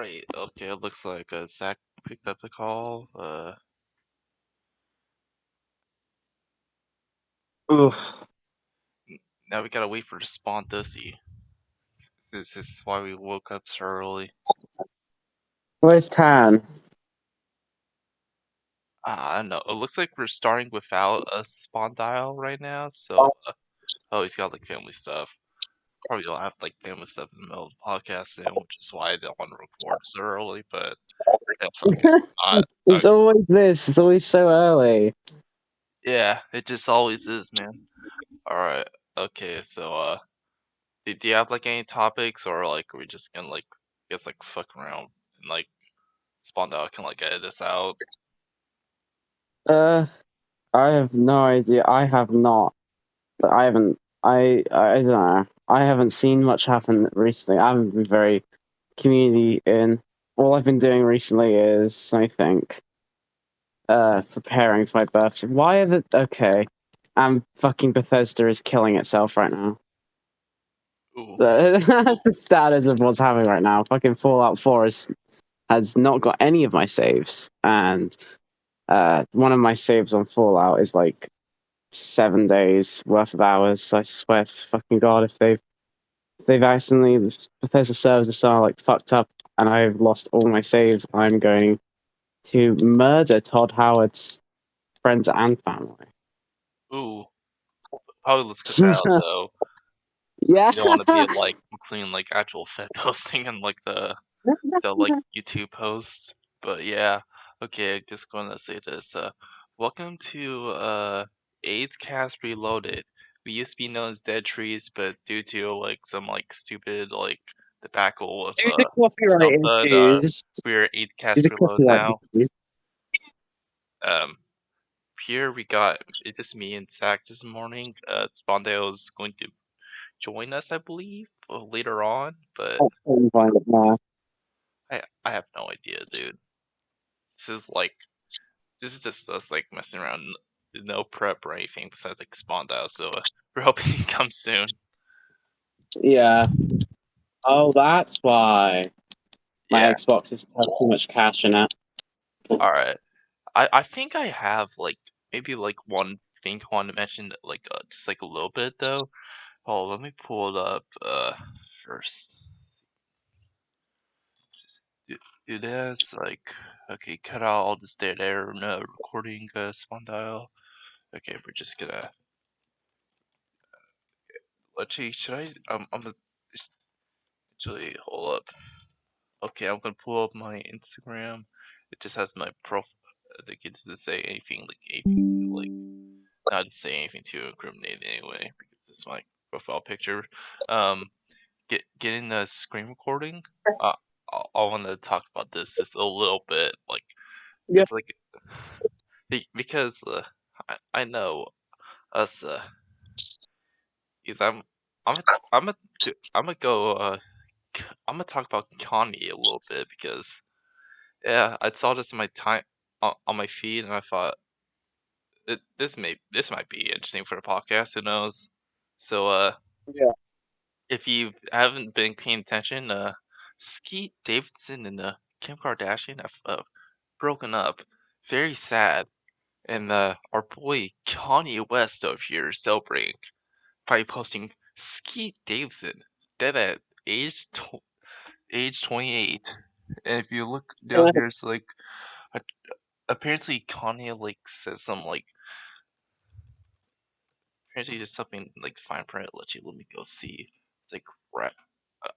Alright, okay, it looks like Zach picked up the call. Oof. Now we gotta wait for the Sp0ndyle. This is why we woke up so early. Where's Tan? I don't know. It looks like we're starting without a Sp0ndyle right now, so oh, he's got like family stuff. Probably don't have like family stuff in the middle of the podcast soon, which is why I don't want to record so early, but yeah, fuck it. Not. It's always this. It's always so early. Yeah, it just always is, man. Alright, okay, so do you have like any topics, or like are we just gonna like guess like fuck around and like Sp0ndyle can like edit this out? Uh, I have no idea. I have not. I haven't. I don't know. I haven't seen much happen recently. I haven't been very community in. All I've been doing recently is, I think, preparing for my birthday. Why are the okay? Fucking Bethesda is killing itself right now. Ooh, That's the status of what's happening right now. Fucking Fallout 4 has not got any of my saves, and one of my saves on Fallout is like 7 days worth of hours. I swear to fucking God, if they've accidentally Bethesda servers have somehow like fucked up and I've lost all my saves, I'm going to murder Todd Howard's friends and family. ooh. Probably let's cut that out though. Yeah. You don't want to be like including like actual Fed posting and like the like YouTube posts. But yeah, okay. Just gonna say this. Welcome to AIDS Cast Reloaded. We used to be known as Dead Trees, but due to like some like stupid like debacle of Due to copyright something, issues, we're AIDS due Cast to Reload copyright now. issues. Um, Here we got it's just me and Zach this morning. Sp0ndyle is going to join us, I believe, later on, but I'll try and find it now. I have no idea, dude. This is like this is just us like messing around. There's no prep or anything besides like Sp0ndyle, so we're hoping he comes soon. Yeah. Oh, that's why my Yeah. Xbox has too much cash in it. All right. I think I have like maybe like one thing I want to mention, like just like a little bit though. Oh, let me pull it up first. Just do this like okay, cut out all this dead air. No recording Sp0ndyle. Okay, we're just gonna. Actually, should I? I'm gonna actually hold up. Okay, I'm gonna pull up my Instagram. It just has my profile. The kids to say anything to like, not to say anything too incriminating anyway, because it's my profile picture. Um, getting the screen recording. Uh, I want to talk about this just a little bit. Like, Yeah. it's like because I know us. Because I'm gonna go. I'm gonna talk about Kanye a little bit because yeah, I saw this in my time on my feed, and I thought this might be interesting for the podcast. Who knows? So Yeah. if you haven't been paying attention, Skeet Davidson and Kim Kardashian have broken up. Very sad. And our boy Kanye West over here is celebrating, probably posting Skeet Davidson dead at age 28. And if you look down here, it's like apparently Kanye like says some like apparently just something like the fine print. Let me go see. It's like rap.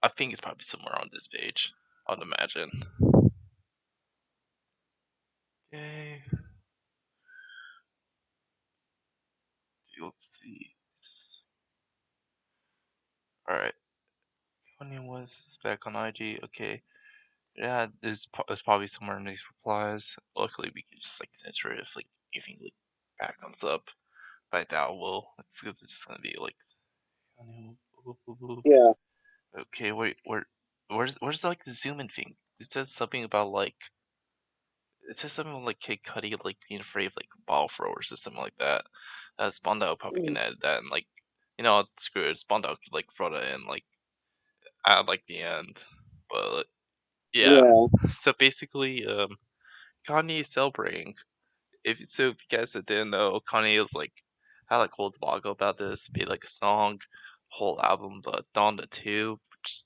I think it's probably somewhere on this page. I'd imagine. Okay, let's see. All right, Kanye was back on IG. Okay, yeah, there's probably somewhere in these replies. Luckily, we can just like censor it if like anything like bad comes up. But I doubt will. It's just gonna be like. Yeah. Okay, wait, where's like the zoom in thing? It says something about like it says something like Kid Cudi like being afraid of like ball throwers or something like that. Sp0ndyle probably can edit that and like screw it. Sp0ndyle could like throw that in like at like the end, but Yeah. Yeah. So basically, Kanye is celebrating. If you guys didn't know, Kanye was like had like whole debacle about this, made like a song, whole album, but Dawn the Two, which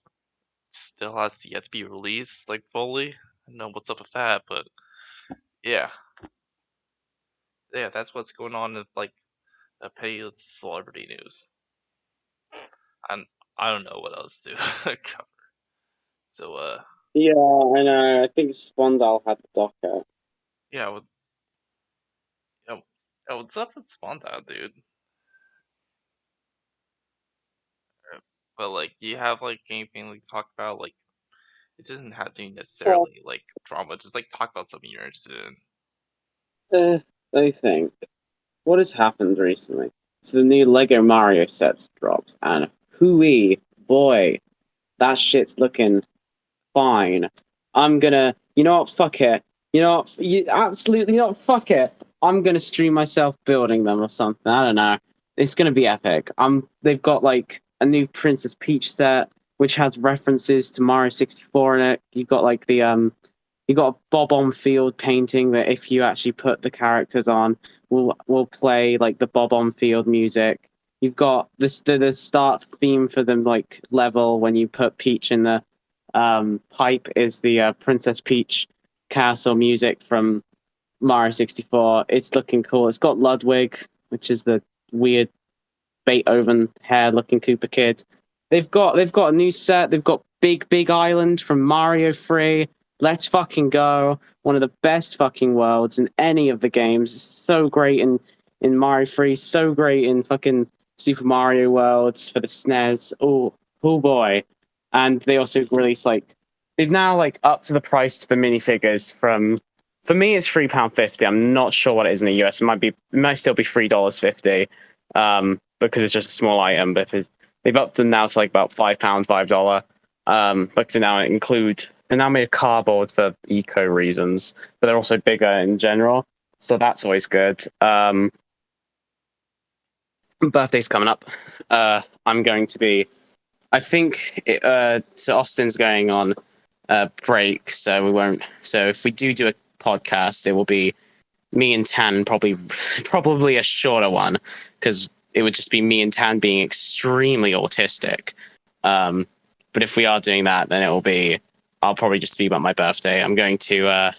still has yet to be released like fully. I don't know what's up with that, but yeah, yeah, that's what's going on with like the petty celebrity news. And I don't know what else to cover. So Yeah, I know. I think Sp0ndyle had the docket. yeah, yeah, what's up with Sp0ndyle, dude? But like, do you have like anything like to talk about? Like, it doesn't have to be Well, necessarily like drama. Just like talk about something you're interested in. I think what has happened recently? So the new Lego Mario sets dropped, and hooey, boy, that shit's looking fine. I'm gonna, you know what? Fuck it. You know what? You absolutely, you know what? Fuck it. I'm gonna stream myself building them or something. I don't know. It's gonna be epic. They've got like a new Princess Peach set, which has references to Mario 64 in it. You've got like you got a Bob on Field painting that if you actually put the characters on, will play like the Bob on Field music. You've got the start theme for the like level when you put Peach in the pipe is the Princess Peach castle music from Mario 64. It's looking cool. It's got Ludwig, which is the weird Beethoven hair looking Koopa kid. They've got a new set. They've got Big Island from Mario 3. Let's fucking go. One of the best fucking worlds in any of the games. It's so great in Mario 3, so great in fucking Super Mario Worlds for the SNES. Oh boy. And they also released like they've now like up to the price to the minifigures from for me it's £3.50. I'm not sure what it is in the US. It might still be $3.50 because it's just a small item. But they've upped them now to like about £5, $5, because they now made a cardboard for eco reasons, but they're also bigger in general, so that's always good. Birthday's coming up. I'm going to be. I think so. Austin's going on break, so we won't. So if we do a podcast, it will be me and Tan, probably a shorter one, because it would just be me and Tan being extremely autistic. But if we are doing that, then I'll probably just be about my birthday. I'm going to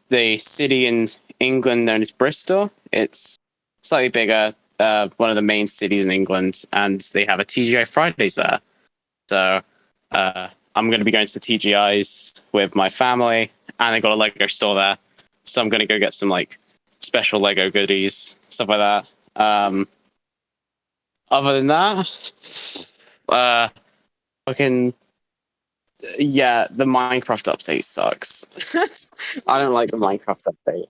the city in England known as Bristol. It's slightly bigger, one of the main cities in England, and they have a TGI Fridays there. So I'm going to be going to the TGI's with my family, and they got a Lego store there. So I'm going to go get some like special Lego goodies, stuff like that. Other than that, fucking yeah, the Minecraft update sucks. I don't like the Minecraft update.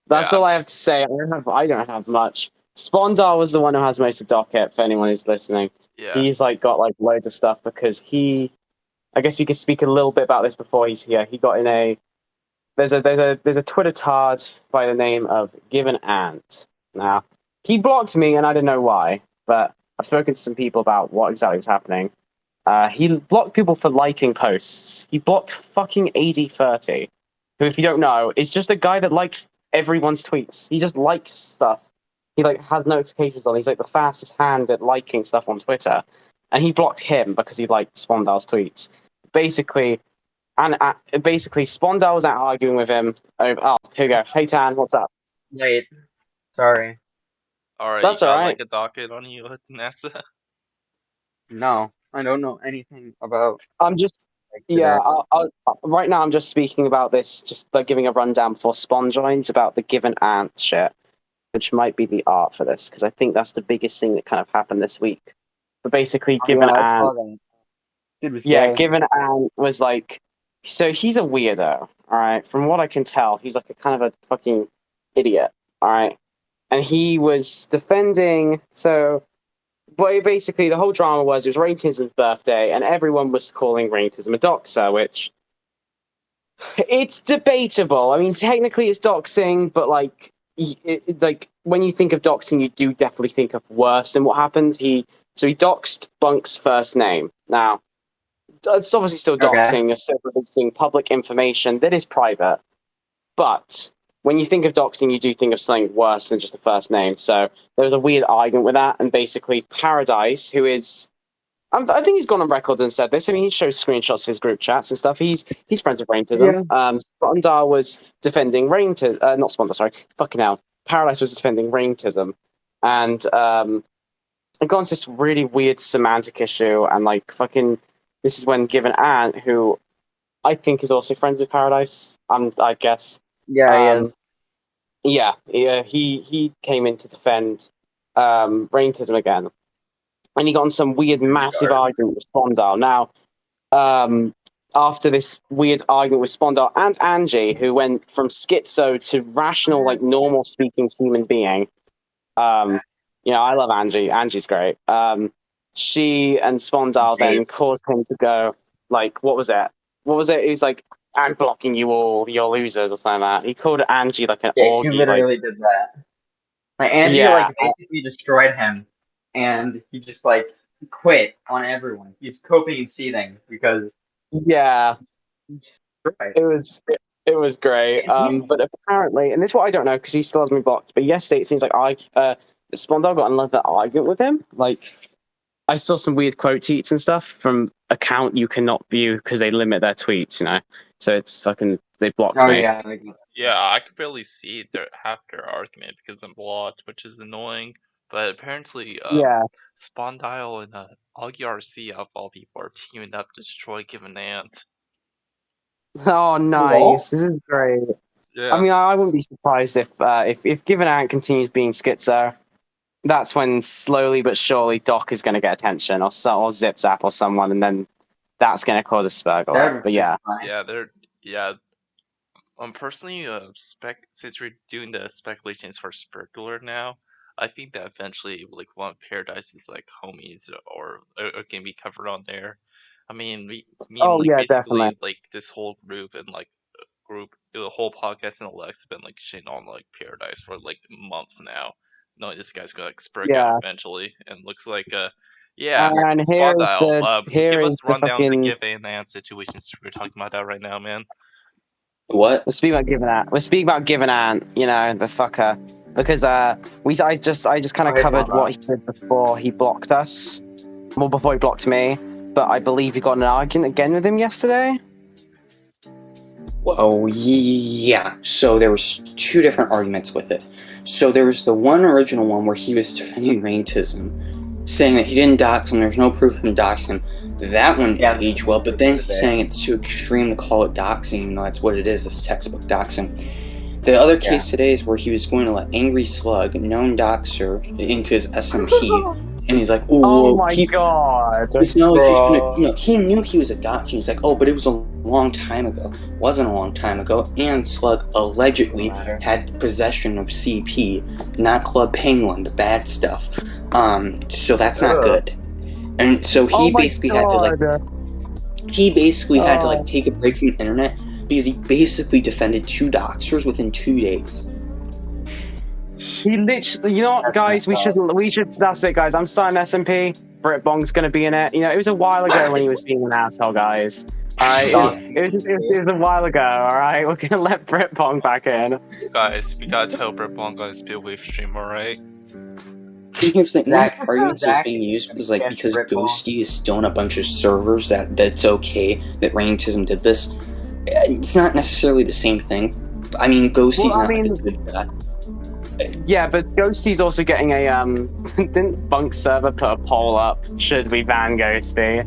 That's Yeah, all I have to say. I don't have much. Sp0ndyle was the one who has most of docket for anyone who's listening. yeah, He's like got like loads of stuff because I guess we could speak a little bit about this before he's here. He got in a there's a Twitter tard by the name of Given Ant. Now he blocked me and I don't know why, but I've spoken to some people about what exactly was happening. He blocked people for liking posts. He blocked fucking AD30, who, if you don't know, is just a guy that likes everyone's tweets. He just likes stuff. He like has notifications on. He's like the fastest hand at liking stuff on Twitter, and he blocked him because he liked Sp0ndyle's tweets. Basically, basically, Sp0ndyle was out arguing with him. Oh, here we go. Hey Tan, what's up? Wait, sorry. alright, you That's all got like right. a docket on you at NASA? No, I don't know anything about I'm just, like yeah. today. Right now, I'm just speaking about this, just like giving a rundown before Spawn joins about the Given Ant shit, which might be the art for this, because I think that's the biggest thing that kind of happened this week. But basically, Oh yeah, Given I Ant, saw that. It was yeah, gay. Given Ant was like, so he's a weirdo, all right. From what I can tell, he's like a kind of a fucking idiot, all right. And he was defending. So, but basically, the whole drama was it was Raintism's birthday, and everyone was calling Raintism a doxer, which it's debatable. I mean, technically it's doxing, but like when you think of doxing, you do definitely think of worse than what happened. He doxed Bunk's first name. Now, it's obviously still Okay. doxing. You're still releasing public information that is private. But when you think of doxing, you do think of something worse than just a first name. So there was a weird argument with that, and basically Paradise, who is I think he's gone on record and said this. I mean, he shows screenshots of his group chats and stuff. He's friends with Raintism. Yeah. Sp0ndyle was defending Raintism. Not Sp0ndyle, sorry. Fucking hell. Paradise was defending Raintism. And it got into this really weird semantic issue. And, like, fucking... This is when Given Ant, who I think is also friends with Paradise, I guess. Yeah, he is. Yeah, he came in to defend Raintism again. And he got in some weird, massive argument with Sp0ndyle. Now, after this weird argument with Sp0ndyle and Angie, who went from schizo to rational, like normal speaking human being. I love Angie. Angie's great. She and Sp0ndyle then caused him to go, like, what was it? He was like, I'm blocking you all, you're losers, or something like that. He called Angie like an Yeah, he orgy. literally did that. Like Angie, Yeah, basically destroyed him, and he just quit on everyone. He's coping and seething because yeah. right. It was great. But apparently, and this is what I don't know because he still has me blocked. But yesterday, it seems like Sp0ndyle got another argument with him. Like, I saw some weird quote tweets and stuff from account you cannot view because they limit their tweets. So it's fucking they blocked me. Yeah. Yeah, I could barely see half their argument because I'm blocked, which is annoying. But apparently, Yeah. Sp0ndyle and Augie RC, of all people, are teaming up to destroy Given Ant. Oh, nice! This is great. Yeah. I mean, I wouldn't be surprised if Given Ant continues being schizo. That's when slowly but surely Doc is going to get attention, or Zip Zap or someone, and then that's going to cause a spurgle. But yeah. Yeah. Personally, since we're doing the speculations for Sp0ndyle now, I think that eventually, like, one of Paradise's like homies or can be covered on there. I mean, basically, definitely. like this whole group and the whole podcast and Alex have been like shitting on like Paradise for like months now. No, this guy's gonna like spurg out eventually, and looks like And here Sp0ndyle, here give is us a rundown of the fucking... Give and situations we're talking about that right now, man. What? We're speaking about Given Ant, the fucker, because I just kind of covered what he did before he blocked us, well, before he blocked me. But I believe he got in an argument again with him yesterday. Oh yeah. So there was two different arguments with it. So there was the one original one where he was defending Raintism, saying that he didn't dox him, there's no proof of him doxing him. That one aged well, but then he's saying it's too extreme to call it doxing, even though that's what it is, it's textbook doxing. The other case today is where he was going to let Angry Slug, known doxer, into his SMP, and he's like, "Oh my god!" He knew he was a doxer. He's like, "Oh, but it was a long time ago." It wasn't a long time ago, and Slug allegedly had possession of CP, not Club Penguin, the bad stuff. So that's not good. And so he basically had to take a break from the internet because he basically defended two doxers within 2 days. He literally, you know what, guys, we should, that's it, guys, I'm starting SMP, Britbong's gonna be in it, it was a while ago when he was being an asshole, guys. Alright, it was a while ago, alright, we're gonna let Britbong back in. Guys, we gotta tell Britbong on his Speedwave stream, alright? Here's the thing, one of the arguments that was being used was because Ghosty is still on a bunch of servers that's okay that Raintism did this. It's not necessarily the same thing. I mean, Ghosty's not a good guy. Yeah, but Ghosty's also getting a didn't Bunk server put a poll up? Should we ban Ghosty?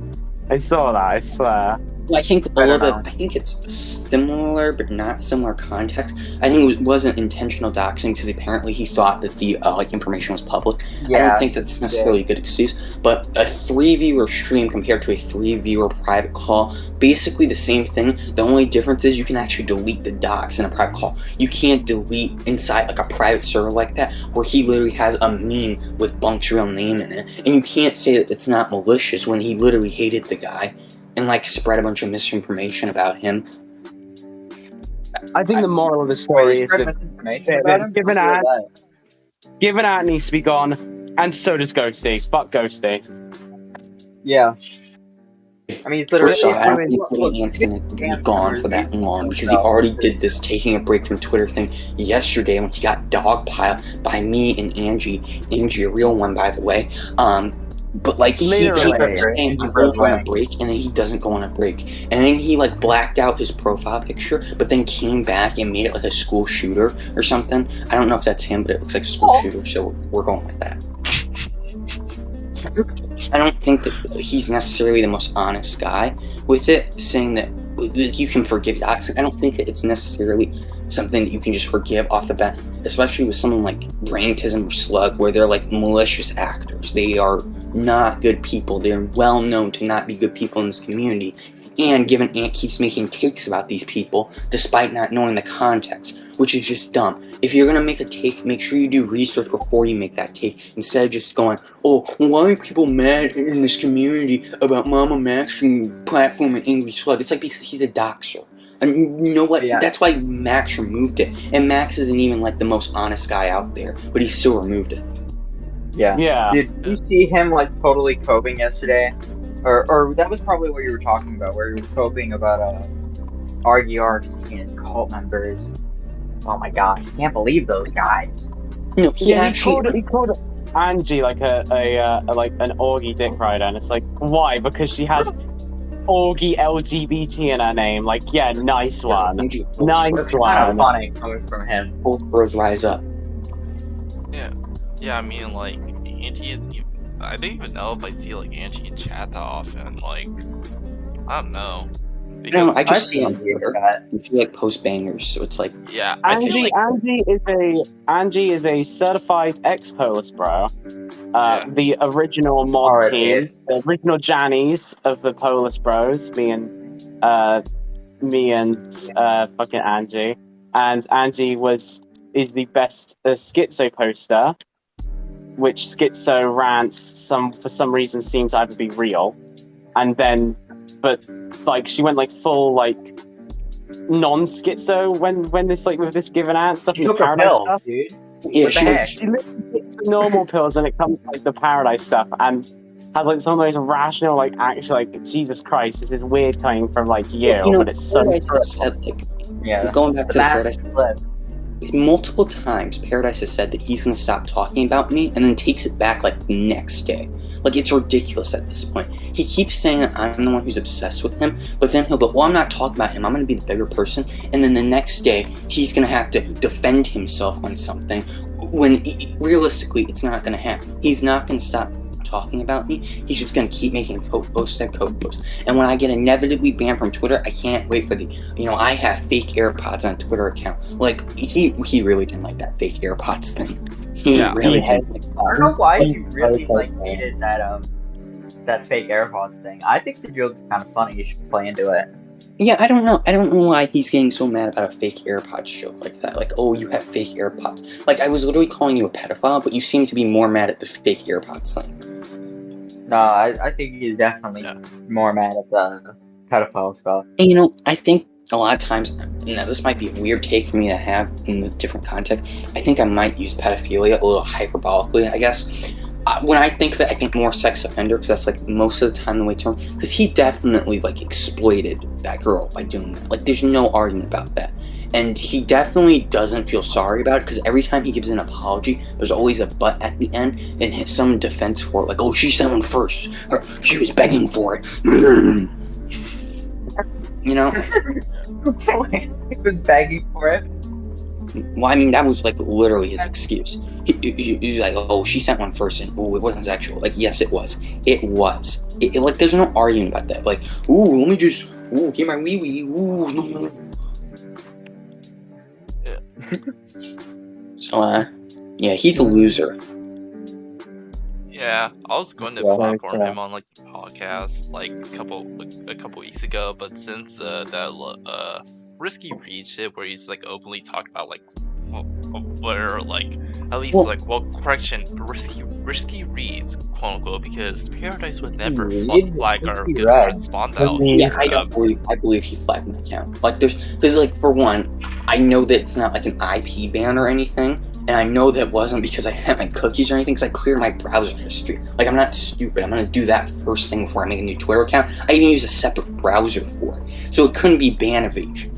I saw that, I swear. Well, I think I think it's similar, but not similar context. I think it wasn't intentional doxing because apparently he thought that the information was public. I don't think that's necessarily a good excuse. But a 3-viewer stream compared to a 3-viewer private call, basically the same thing. The only difference is you can actually delete the dox in a private call. You can't delete inside like a private server like that, where he literally has a meme with Bunk's real name in it, and you can't say that it's not malicious when he literally hated the guy and spread a bunch of misinformation about him. I think the moral of the story is that Given Ant needs to be gone, and so does Ghosty. Fuck Ghosty. Yeah. I mean, it's First literally. off, I don't think Twitter Ant's gonna be gone for that long because he already did this taking a break from Twitter thing yesterday when he got dogpiled by me and Angie. Angie, a real one, by the way. But like he keeps saying I'm going on a break, and then he doesn't go on a break, and then he like blacked out his profile picture, but then came back and made it like a school shooter or something. I don't know if that's him, but it looks like a school shooter, so we're going with that. I don't think that he's necessarily the most honest guy with it, saying that you can forgive doxing. I don't think that it's necessarily something that you can just forgive off the bat, especially with someone like Braintism or Slug, where they're like malicious actors. They are not good people. They're well known to not be good people in this community. And given Ant keeps making takes about these people despite not knowing the context, which is just dumb. If you're gonna make a take, make sure you do research before you make that take, instead of just going, oh, why are people mad in this community about Mama maxing platform and Angry Slug? It's like because he's a doxer. And you know what? Yeah. That's why Max removed it. And Max isn't even like the most honest guy out there, but he still removed it. Yeah. Yeah. Did you see him like totally coping yesterday? Or that was probably what you were talking about, where he was coping about RGR and cult members. Oh my gosh, I can't believe those guys. No, he called Angie like a like an orgy dick rider, and it's like, why? Because she has orgy LGBT in her name. Like, yeah, nice one. Nice one. It's kind of funny coming from him. Both bros rise up. Yeah, I mean, like, Angie is... I don't even know if I see, like, Angie in chat that often. Like, I don't know. Because I just see on Twitter. She like post bangers, so it's like yeah. Angie is a certified ex-Polus bro. The original mod team, the original Jannies of the Polus Bros. Me and fucking Angie, and Angie is the best schizo poster, which schizo rants for some reason seem to either be real, and then. But like she went like full like non-schizo when this like with this given ant stuff and the paradise stuff. Dude. Yeah, she literally takes the normal pills when it comes to like the paradise stuff and has like some of those rational like actually like Jesus Christ, this is weird coming from like you, but it's so said, like, going back to the Paradise multiple times Paradise has said that he's gonna stop talking about me and then takes it back like the next day. Like, it's ridiculous at this point. He keeps saying that I'm the one who's obsessed with him, but then he'll go, well, I'm not talking about him, I'm going to be the bigger person, and then the next day, he's going to have to defend himself on something, when realistically, it's not going to happen. He's not going to stop talking about me, he's just going to keep making posts and posts. And when I get inevitably banned from Twitter, I can't wait for I have fake AirPods on Twitter account. Like, he really didn't like that fake AirPods thing. He really didn't. I don't know why you really hated that fake AirPods thing. I think the joke's kind of funny. You should play into it. Yeah, I don't know why he's getting so mad about a fake AirPods joke like that. Like, oh, you have fake AirPods. Like, I was literally calling you a pedophile, but you seem to be more mad at the fake AirPods thing. No, I think he's definitely more mad at the pedophile stuff. And I think a lot of times, this might be a weird take for me to have in the different context. I think I might use pedophilia a little hyperbolically, I guess. When I think of it, I think more sex offender, because that's like most of the time the way term. Because he definitely like exploited that girl by doing that. Like, there's no argument about that. And he definitely doesn't feel sorry about it, because every time he gives an apology, there's always a but at the end, and some defense for it, like, oh, she said one first, or she was begging for it. You know? He was begging for it. Well, I mean, that was like literally his excuse. He was like, oh, she sent one first, and oh, it wasn't sexual. Like, yes, it was. It was. Like, there's no arguing about that. Like, ooh, let me just, ooh, hear my wee wee, ooh. So, yeah, he's a loser. Yeah, I was going to platform him on like the podcast like a couple weeks ago, but since that risky read shit where he's like openly talking about like where like at least correction, risky reads, quote unquote, because Paradise would never flag our good friend Sp0ndyle. Yeah, I believe he flagged my account. Like, because like for one, I know that it's not like an IP ban or anything. and I know that wasn't because I had my cookies or anything, because I cleared my browser history. Like, I'm not stupid. I'm going to do that first thing before I make a new Twitter account. I even use a separate browser for it. So it couldn't be ban evasion.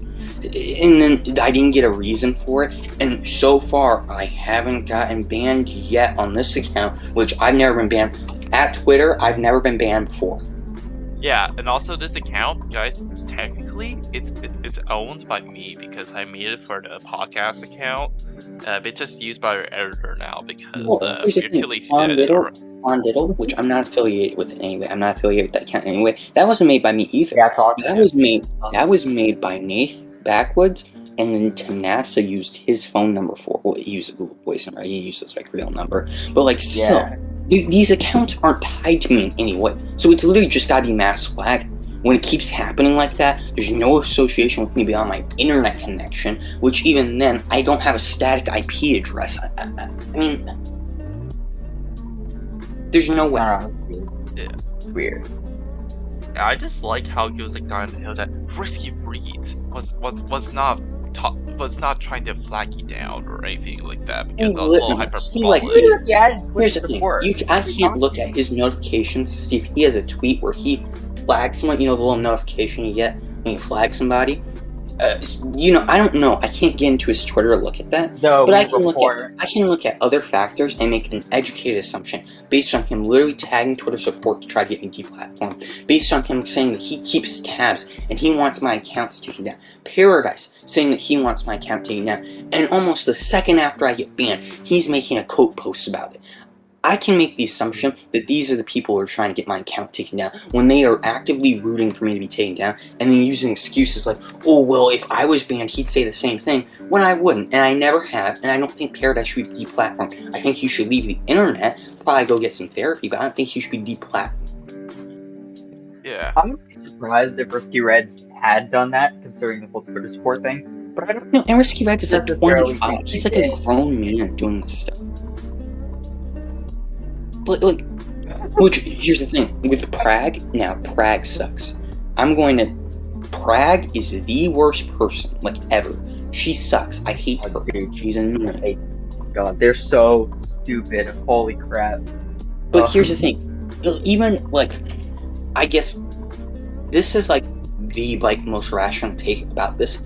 And then I didn't get a reason for it, and so far I haven't gotten banned yet on this account, which I've never been banned. At Twitter, I've never been banned before. Yeah, and also this account, guys, it's technically it's owned by me because I made it for the podcast account. It's just used by our editor now because Sp0ndyle, which I'm not affiliated with anyway. I'm not affiliated with that account anyway. That wasn't made by me either. Yeah, that was made by Nath Backwoods, and then Tanasa used his phone number for. Well, he used a Google Voice number. He used his real number, but still. Yeah. These accounts aren't tied to me in any way, so it's literally just gotta be mass flagged. When it keeps happening like that, there's no association with me beyond my internet connection, which even then, I don't have a static IP address. I mean, there's no way. Yeah. Weird. I just like how he was like dying on the hill that Risky Reed was not trying to flag you down or anything like that because I was a little hyperbolic. Here's the thing: I can't look at his notifications to see if he has a tweet where he flags someone. You know, the little notification you get when you flag somebody. I don't know. I can't get into his Twitter to look at that. No, but I can look at other factors and make an educated assumption based on him literally tagging Twitter support to try to get me deplatformed. Based on him saying that he keeps tabs and he wants my accounts taken down. Paradise saying that he wants my account taken down. And almost the second after I get banned, he's making a quote post about it. I can make the assumption that these are the people who are trying to get my account taken down when they are actively rooting for me to be taken down and then using excuses like, oh, well, if I was banned, he'd say the same thing, when I wouldn't, and I never have, and I don't think Paradise should be deplatformed. I think you should leave the internet, probably go get some therapy, but I don't think you should be deplatformed. Yeah. I'm surprised if Risky Reds had done that, considering the whole Twitter support thing, but I don't know. And Risky Reds is like 25. He's like a grown man doing this stuff. Which, here's the thing, with Prague, now, Prague sucks. Prague is the worst person, ever. She sucks. I hate her. She's annoying. God, they're so stupid. Holy crap. But here's the thing, even, I guess, this is, the, most rational take about this.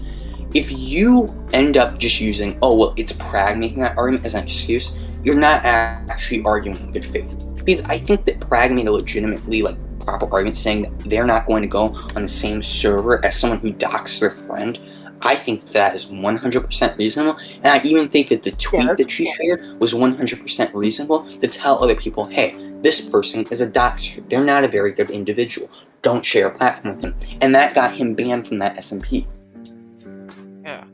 If you end up just using, oh, well, it's Prague making that argument as an excuse, you're not actually arguing in good faith. Because I think that Prague made a legitimately, proper argument saying that they're not going to go on the same server as someone who doxed their friend. I think that is 100% reasonable, and I even think that the tweet that she shared was 100% reasonable to tell other people, hey, this person is a doxer. They're not a very good individual. Don't share a platform with him. And that got him banned from that SMP. Yeah.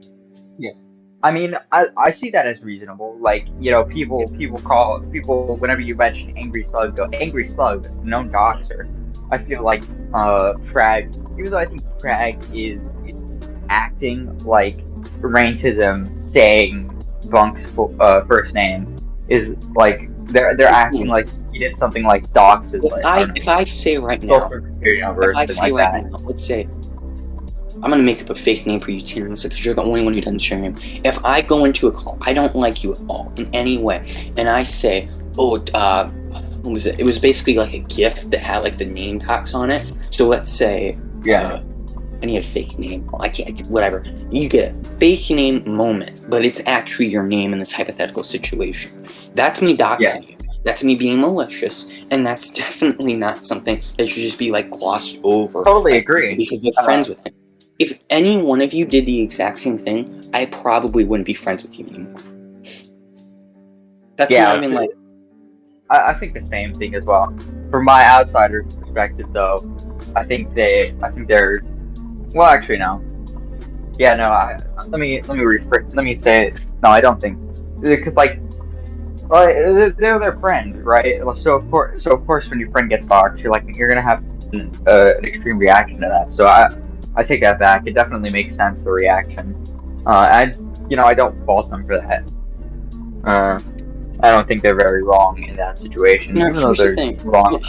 I mean, I see that as reasonable. People whenever you mention Angry Slug, go Angry Slug, known doxer. I feel like Prague, even though I think Prague is acting like racism, saying Bunk's first name is they're acting like he did something like dox. If I say right now, let's say. I'm gonna make up a fake name for you, Terrence, because you're the only one who doesn't share him. If I go into a call, I don't like you at all in any way, and I say, oh, what was it? It was basically a gift that had the name docs on it. So let's say, I need a fake name. I can't, whatever. You get a fake name moment, but it's actually your name in this hypothetical situation. That's me doxing you. That's me being malicious, and that's definitely not something that should just be glossed over. Totally agree. Because you're friends with him. If any one of you did the exact same thing, I probably wouldn't be friends with you anymore. That's not even I think the same thing as well. From my outsider perspective, though, I think they're. Well, actually, no. Yeah, no. Let me say it. No, I don't think, because they're their friend, right? So of course, when your friend gets doxxed, you're gonna have an extreme reaction to that. So I take that back. It definitely makes sense, the reaction. I don't fault them for that. I don't think they're very wrong in that situation. No, here's the thing. Wrong.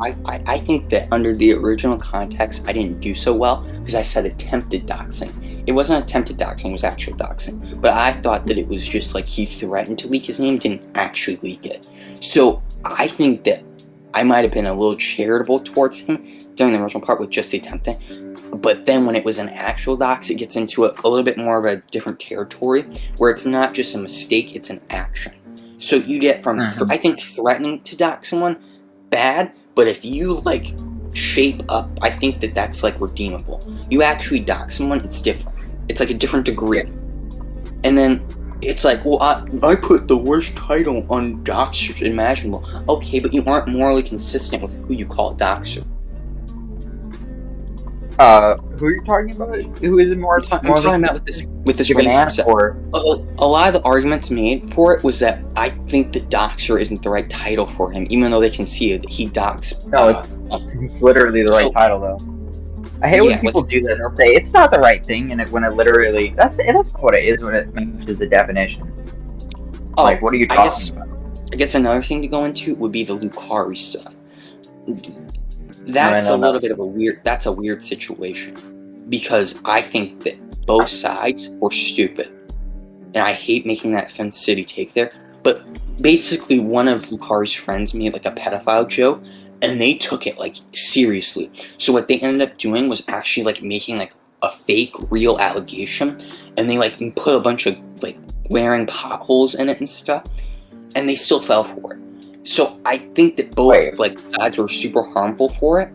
I think that under the original context, I didn't do so well because I said attempted doxing. It wasn't attempted doxing, it was actual doxing. But I thought that it was just like he threatened to leak his name, didn't actually leak it. So I think that I might have been a little charitable towards him during the original part with just the attempting. But then when it was an actual dox, it gets into a little bit more of a different territory where it's not just a mistake, it's an action. So you get from, I think, threatening to dox someone, bad, but if you, like, shape up, I think that that's, like, redeemable. You actually dox someone, it's different. It's, like, a different degree. And then it's like, well, I put the worst title on doxers imaginable. Okay, but you aren't morally consistent with who you call a doxer. Who are you talking about? Who is it more? I'm talking about with this range. Or a lot of the arguments made for it was that I think that doxer isn't the right title for him, even though they can see that he doxed. No, it's literally the right title though. I hate when people do that. They'll say it's not the right thing, and when it literally that's not what it is when it matches the definition. Like, what are you talking about? I guess another thing to go into would be the Lucari stuff. That's a little bit of a weird situation, because I think that both sides were stupid, and I hate making that Fen City take there, but basically one of Lucari's friends made like a pedophile joke, and they took it like seriously. So what they ended up doing was actually like making like a fake real allegation, and they like put a bunch of like glaring potholes in it and stuff, and they still fell for it. So I think that both like sides were super harmful for it.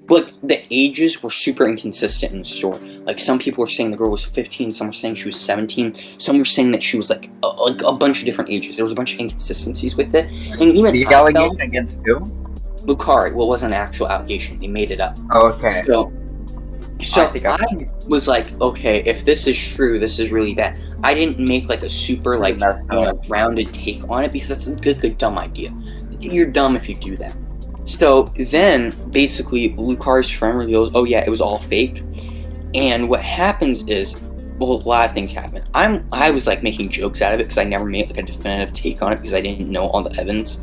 But the ages were super inconsistent in the story. Like, some people were saying the girl was 15, some were saying she was 17, some were saying that she was like a bunch of different ages. There was a bunch of inconsistencies with it. And even the allegation against who? Lucari. Well, it wasn't an actual allegation. They made it up. Oh, okay. So I was like, okay, if this is true, this is really bad. I didn't make like a super like rounded take on it, because that's a good dumb idea. You're dumb if you do that. So then basically Lucari's friend reveals, oh yeah, it was all fake. And what happens is, well, a lot of things happen. I was like making jokes out of it because I never made like a definitive take on it because I didn't know all the evidence.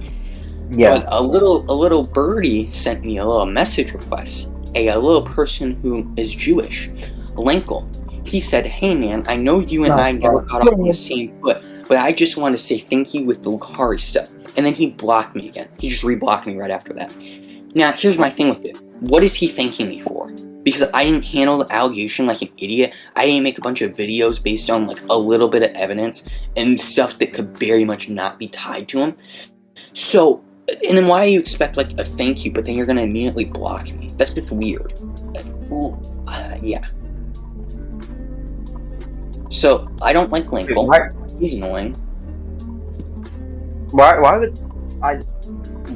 Yeah. But a little birdie sent me a little message request. A little person who is Jewish, Lenkel. He said, hey man, I know you and I never got off on the same foot, but I just wanted to say thank you with the Lucari stuff. And then he blocked me again. He just reblocked me right after that. Now, here's my thing with it. What is he thanking me for? Because I didn't handle the allegation like an idiot. I didn't make a bunch of videos based on like a little bit of evidence and stuff that could very much not be tied to him. So, and then why do you expect like a thank you, but then you're going to immediately block me? That's just weird. Yeah. So, I don't like Linkle. He's annoying. Why would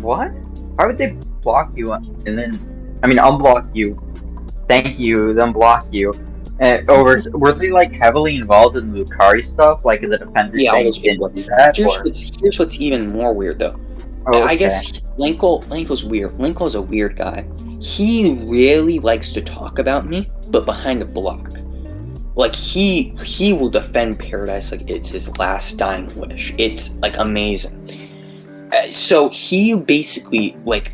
what? Why would they block you and then, I mean, unblock you, thank you, then block you? Were they like heavily involved in the Lucari stuff? Like, is it offender saying you didn't do that? Here's what's even more weird though. Okay. I guess Linkle's weird. Linkle's a weird guy. He really likes to talk about me, but behind a block. Like, he will defend Paradise like it's his last dying wish. It's, like, amazing. So, he basically, like,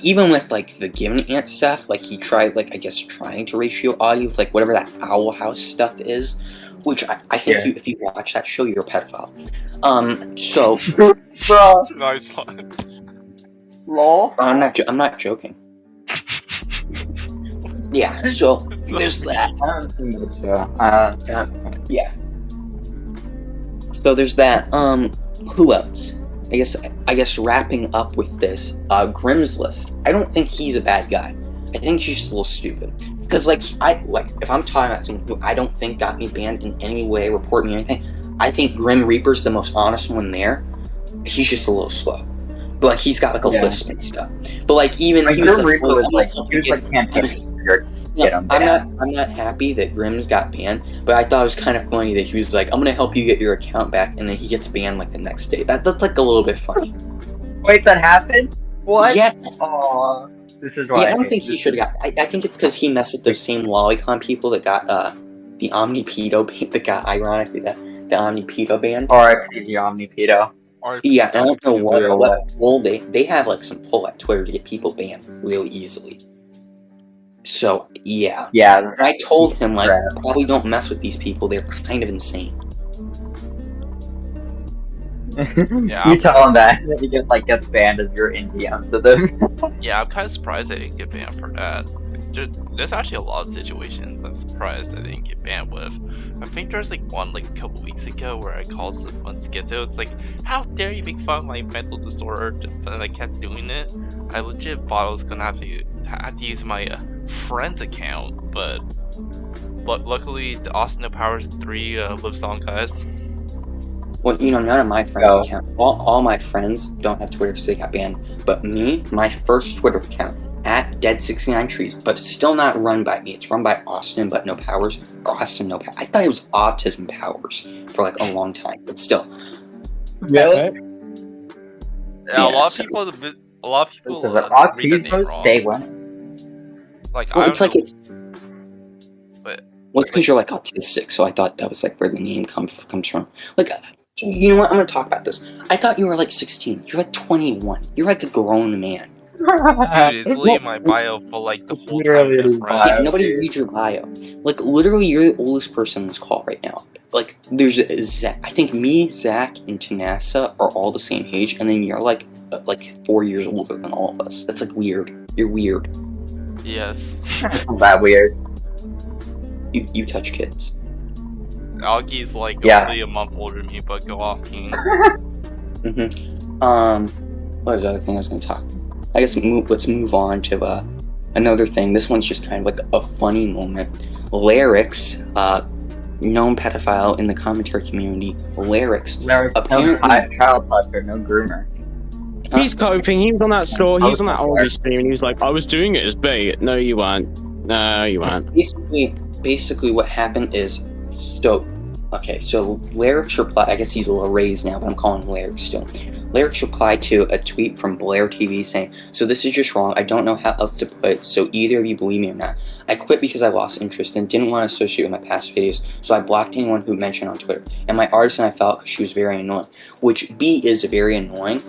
even with, like, the Given Ant stuff, like, he tried, like, I guess, trying to ratio audio with, like, whatever that Owl House stuff is, which I think if you watch that show, you're a pedophile. So... Bro. Nice one. Lol. I'm not joking. Yeah, so there's that. Yeah. So there's that. Who else? I guess wrapping up with this, Grimm's List. I don't think he's a bad guy. I think he's just a little stupid. Because if I'm talking about someone who I don't think got me banned in any way, report me anything, I think Grim Reaper's the most honest one there. He's just a little slow. But like he's got like a lisp and stuff. But like even he was I'm not happy that Grimm's got banned, but I thought it was kind of funny that he was like, I'm gonna help you get your account back, and then he gets banned like the next day. That's like a little bit funny. Wait, that happened? What? Yeah. Aww. This is why. Yeah, I don't think he should have got. I think it's because he messed with those same lolicon people that got the Omnipedo ban, that got ironically the Omnipedo ban. R.I.P. the Omnipedo. Yeah, I don't know what pull they have like some pull at Twitter to get people banned real easily. So yeah. Yeah. And I told him like, probably don't mess with these people. They're kind of insane. Yeah, You tell him that he gets banned if you're in DMs with him. Yeah, I'm kind of surprised I didn't get banned for that. There's actually a lot of situations I'm surprised I didn't get banned with. I think there's like one like a couple weeks ago where I called someone schizo. It's like, how dare you make fun of my mental disorder? And I kept doing it. I legit thought I was gonna have to use my friend's account, but luckily the Austin No Powers 3 lives on, guys. Well, none of my friends account. All my friends don't have Twitter, so they got banned. But me, my first Twitter account at Dead69Trees, but still not run by me. It's run by Austin, but No Powers, or Austin No Powers. I thought it was Autism Powers for like a long time, but still. Really? Yeah, a lot of people read the name wrong. Day one. Like, well, it's like know, it's. But well, it's because you're like autistic, so I thought that was like where the name comes from. Like, you know what? I'm gonna talk about this. I thought you were like 16. You're like 21. You're like a grown man. Dude, it's literally my bio for like the whole time. Yeah, nobody reads your bio. Like, literally, you're the oldest person in this call right now. Like, there's Zach. I think me, Zach, and Tanasa are all the same age, and then you're like 4 years older than all of us. That's like weird. You're weird. Yes. That weird. You touch kids. Augie's like only a month older than me, but go off, King. What was the other thing I was going to talk about? I guess let's move on to another thing. This one's just kind of like a funny moment. Lyrics, known pedophile in the commentary community. Lyrics, apparently no child toucher, no groomer. He's coping. He was on that store. He was on that August stream, and he was like, "I was doing it as bait." No, you weren't. No, you weren't. Basically, what happened is so Lyrics replied. I guess he's a little raised now, but I'm calling him Lyrics still. Lyrics replied to a tweet from Blair TV saying, "So this is just wrong. I don't know how else to put it, so either of you believe me or not. I quit because I lost interest and didn't want to associate with my past videos, so I blocked anyone who mentioned on Twitter. And my artist and I felt because she was very annoying," which B is very annoying,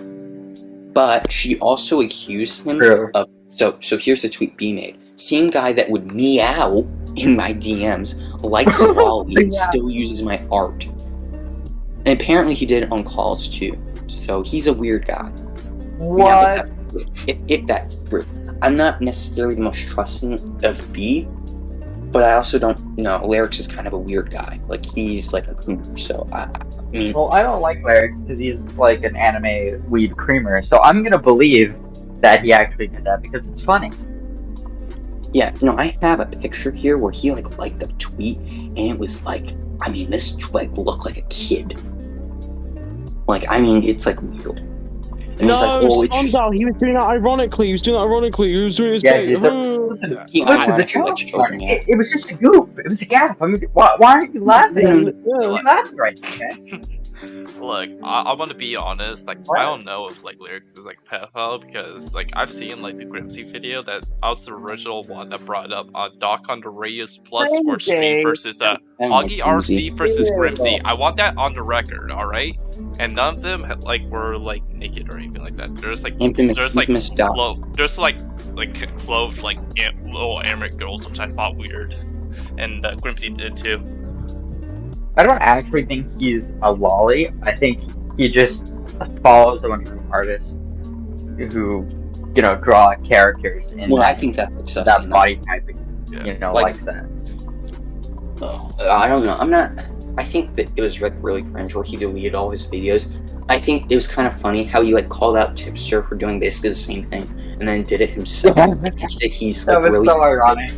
but she also accused him of... So here's the tweet B made. "Same guy that would meow in my DMs, likes Wally, and still uses my art." And apparently he did it on calls too. So he's a weird guy. What? Yeah, if that's true. I'm not necessarily the most trusting of B, but I also don't know. Lyrics is kind of a weird guy. Like, he's like a creamer, so I mean... Well, I don't like Lyrics because he's like an anime weed creamer, so I'm gonna believe that he actually did that because it's funny. Yeah, I have a picture here where he liked a tweet, and it was like, I mean, this tweet looked like a kid. Like, I mean, it's like weird. And no, he's like, "Oh, it's just..." He was doing that ironically. He was doing his bait. It was just a goof. It was a gap. I mean, why aren't you laughing? You're laughing right now. Look, I want to be honest. Like, I don't know if Lyrics is pedophile because I've seen the Grimsy video that I was the original one that brought up Doc on the Radius Plus Sports stream versus Augie RC versus Grimsy. I want that on the record, all right? And none of them were naked or anything like that. There's clothed little Amrit girls, which I thought weird, and Grimsy did too. I don't actually think he's a lolly. I think he just follows a bunch of artists who, draw characters in I think that's that body type, like that. I don't know. I think that it was really cringe where he deleted all his videos. I think it was kind of funny how he called out Tipster for doing basically the same thing and then did it himself. I think that he's that was really so ironic.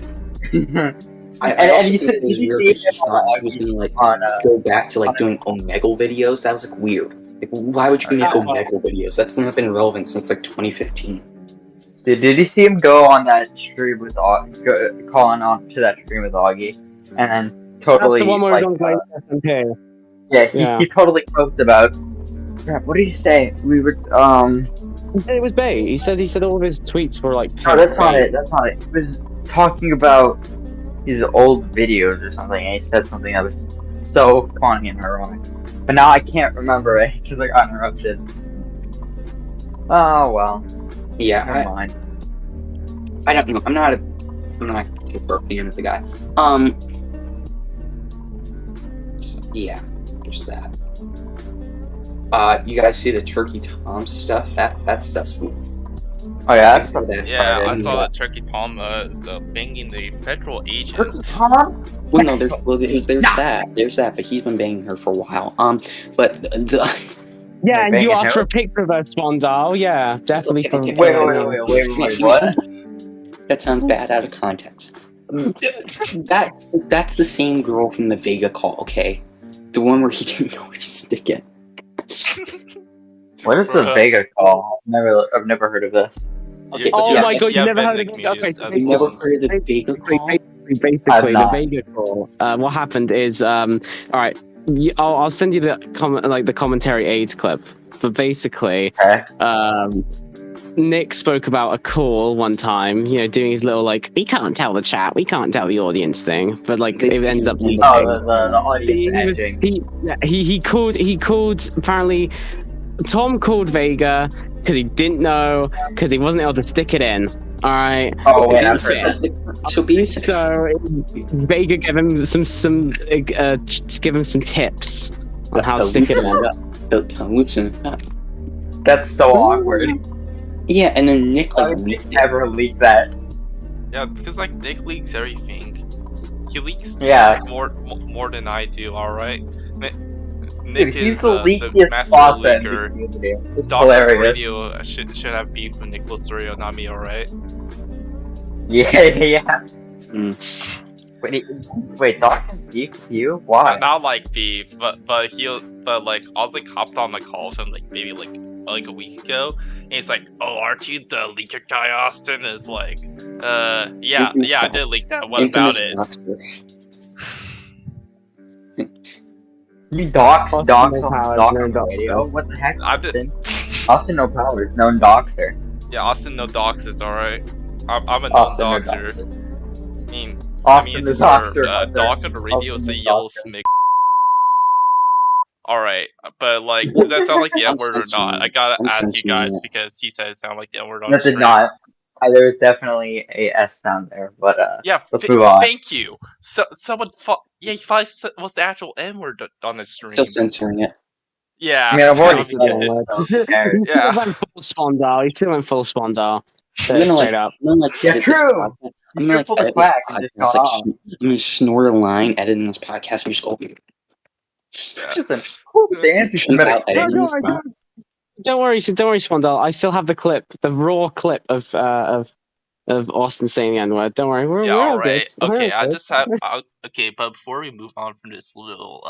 I also think it was weird that he thought he was gonna go back to doing Omegle videos. That was weird. Why would you make Omegle videos? That's not been relevant since 2015. Did you see him go on that stream with calling on to that stream with Augie, and then totally? That's the one where he SMP. Yeah, he totally croaked about. Crap, what did he say? We were He said it was bait. He said all of his tweets were No, that's not it. That's not it. He was talking about his old videos or something, and he said something that was so funny and ironic. But now I can't remember it because I got interrupted. Oh well. Yeah, never mind. I don't know. I'm not I'm not super a fan of the guy. Yeah, there's that. You guys see the Turkey Tom stuff? That stuff's cool. Oh yeah, that's something. Yeah, I excited. saw that Turkey Tom banging the federal Turkey agent. Tom? Well, no, there's that, but he's been banging her for a while. But the Yeah, and you banging asked for her? a picture of her, Sp0ndyle. Yeah, definitely for. Okay, Wait, what? That sounds bad out of context. That's the same girl from the Vega call, okay? The one where he didn't know where to stick it. What is the Vega call? I've never heard of this. Okay, Oh yeah, my god, you never heard of Nick it? Okay, Media's you never one. heard of the Vega call? Basically, the not. Vega call. What happened is, all right, I'll send you the the commentary aids clip. But basically, Okay. Nick spoke about a call one time, doing his little we can't tell the chat, we can't tell the audience thing, but it ends up leaking. Oh, the audience ending. He called apparently. Tom called Vega because he didn't know, because he wasn't able to stick it in. All right. Oh wait, I've heard that. So basically, Vega gave him give him some tips on how to stick it in. That's so awkward. Yeah, and then Nick Why would leaked Nick ever leak that? Yeah, because Nick leaks everything. He leaks Yeah. more than I do. All right. Nick Dude, he's is the the leakiest master boss at leaker. It's Doc hilarious. Radio should have beef with Nick Losorio, not me. All right. Yeah. Wait, Doc has beef with you? Why? Not like beef, but Ozzy hopped on the call with him maybe a week ago, and he's like, "Oh, aren't you the leaker guy, Austin?" Is like, yeah, I did leak that. What about it? You dox on no radio? What the heck, Austin? Austin no powers, known doxer. Yeah, Austin no doxes, alright. I'm a known doxer. I mean, it's deserved. Doc on the radio is a yellow smick. Alright, but does that sound like the N-word or not? I gotta ask you guys because he said it sounded like the N-word on the stream. That did not. There was definitely a S sound there, but yeah, let's move on. Thank you. Someone he probably was the actual N-word on the stream. Still censoring it. Yeah, I mean, I've already said it. Yeah. Went full Sp0ndyle. You should have went full Sp0ndyle. Straight up. Yeah, true. I'm gonna pull the quack and just got off. I'm gonna snort a line editing this podcast and just go. Don't worry, Sp0ndyle. I still have the clip, the raw clip of Austin saying the N-word. Don't worry, we're all right. good. Okay, I just have okay, but before we move on from this little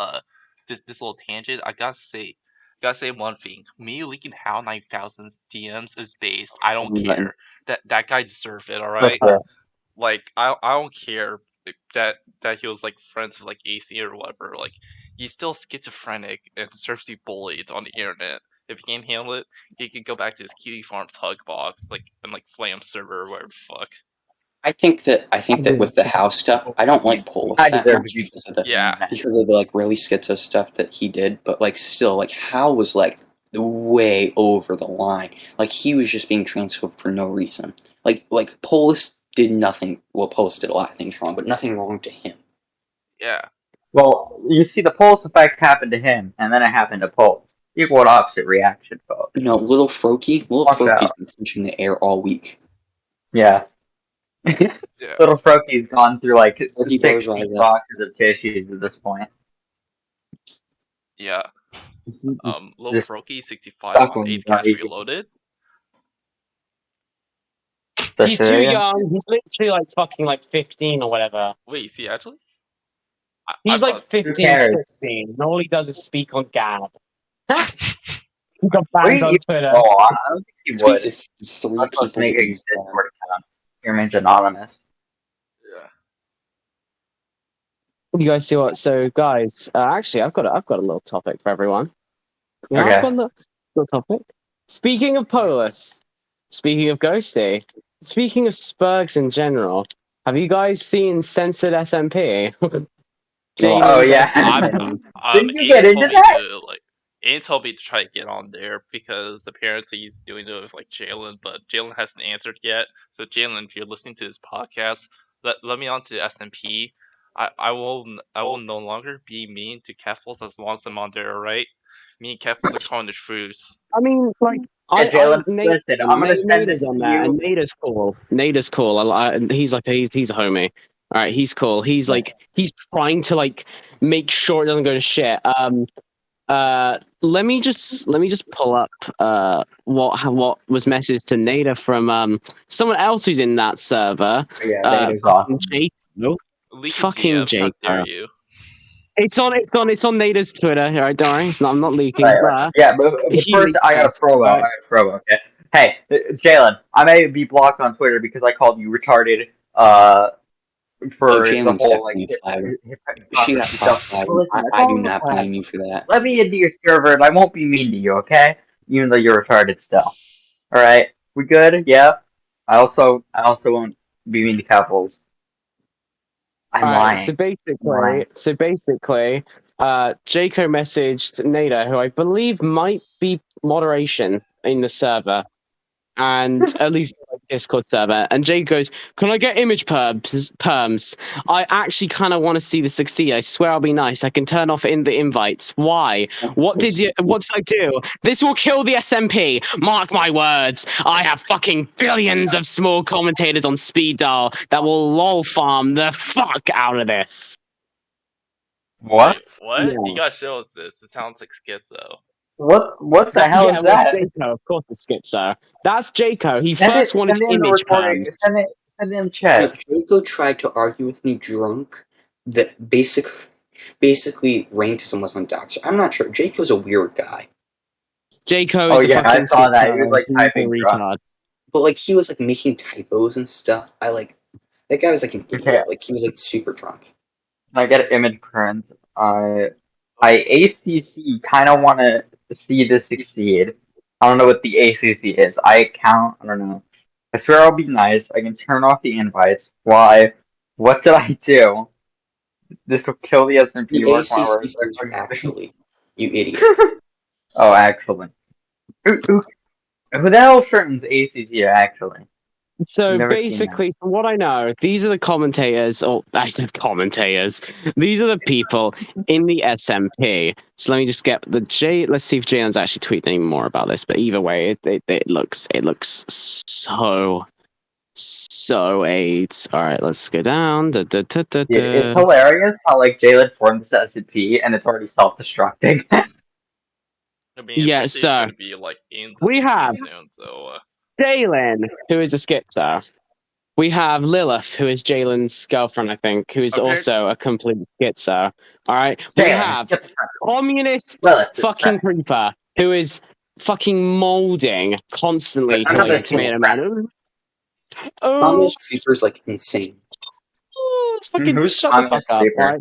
this little tangent, I gotta say one thing. Me leaking HAL 9000's DMs is based. I don't care. That guy deserved it. All right. I don't care that he was friends with AC or whatever. He's still schizophrenic and deserves to be bullied on the internet. If he can't handle it, he could go back to his Cutie Farms hug box, and Flam server or whatever the fuck. I think that with the house stuff, I don't like Polis that much because of the really schizo stuff that he did. But still, Hal was way over the line. He was just being transphobic for no reason. Polis did nothing. Well, Polis did a lot of things wrong, but nothing wrong to him. Yeah. Well, you see, the Polis effect happened to him, and then it happened to Polis. Equal and opposite reaction, folks. No, little Froakie. Froakie's been punching the air all week. Yeah. Little Froakie's gone through 6 boxes of tissues at this point. Yeah. Little Froakie 65 on 8 cash reloaded. He's too young. He's literally fucking 15 or whatever. Wait, is he actually? He's 15, 16. And all he does is speak on Gab. He got banned on Twitter. Oh, I don't think he would. Let's make a Discord account. He remains anonymous. Yeah. You guys see what? So, guys, actually, I've got a little topic for everyone. Okay. I've got a little topic. Speaking of Polis, speaking of Ghosty, speaking of Spurgs in general, have you guys seen Censored SMP? Oh yeah. Didn't you get into that? Aiden told me to try to get on there because apparently he's doing it with Jalen, but Jalen hasn't answered yet. So Jalen, if you're listening to this podcast, let me on to SMP. I will no longer be mean to Cathals as long as I'm on there, alright? Me and Cathals are calling the truce. I mean, like, Yeah, Jalen, listen, I'm gonna send Nada's this on to there, you. and Nada's cool. Nada's cool. He's like he's a homie. All right, he's cool. He's like he's trying to like make sure it doesn't go to shit. Let me just pull up what was messaged to Nada from someone else who's in that server. Yeah, that is Fucking awesome. Jake. Leaking Fucking DMs, how Jake. dare you? It's on Nada's Twitter. All right, don't worry. I'm not leaking. Right. Yeah, but He first leaked I got a this. promo. Right? Okay. Hey, Jalen, I may be blocked on Twitter because I called you retarded. Oh, For the Jalen's whole like definitely flagged. She got hypocrisy stuff. cross-flagged. Well, listen, that's I do all in the not past. blame you for that. Let me into your server, and I won't be mean to you, okay? Even though you're retarded still. All right, we good? Yeah. I also won't be mean to couples. I'm All right. So lying. I'm lying. basically, Jaco messaged Nada, who I believe might be moderation in the server, and at least like Discord server. And Jake goes, "Can I get image perms? I actually kind of want to see this succeed. I swear I'll be nice. I can turn off in the invites. Why? What did I do? This will kill the SMP. Mark my words. I have fucking billions of small commentators on speed dial that will lol farm the fuck out of this." What? Wait, what? Yeah. You gotta show us this. It sounds like Schizo. What the hell Yeah, is well, that? Jaco, of course, the schizo. That's Jaco. He Send first it. wanted Send it in the image recording. perms. Send it in the chat. Draco tried to argue with me drunk that basically rankism was on Doxer. I'm not sure. Jaco's a weird guy. Jaco Oh is a yeah, I fucking saw that. He was schizo. like He's a typing drunk. retard. But like he was like making typos and stuff. That guy was like an Okay, idiot. Like he was like super drunk. I get image currents. I ACC kind of want to see this succeed. I don't know what the ACC is. I count. I don't know. I swear I'll be nice. I can turn off the invites. Why? What did I do? This will kill the SMP. The Mark my ACC words. stands for actually. You idiot. Oh, actually. Who the hell shortens ACC actually? So Never seen that. basically, from what I know, these are the commentators, or I said commentators. These are the people in the SMP. So let me just get the J. Let's see if Jalen's actually tweeting any more about this. But either way, it looks so AIDS. All right, let's go down. Dude, it's hilarious how like Jalen formed this SMP and it's already self-destructing. I mean, Yeah, eventually so it's gonna be like in we have soon, so Jalen, who is a schizo. We have Lilith, who is Jalen's girlfriend, I think, who is Okay. also a complete schizo. All right. We Jalen, have get the front. communist Lilith, fucking creeper, who is fucking molding constantly to Another like Tomato Man. Thomas Creeper's like insane. Fucking Who's shut the fuck Communist up, Creeper? right?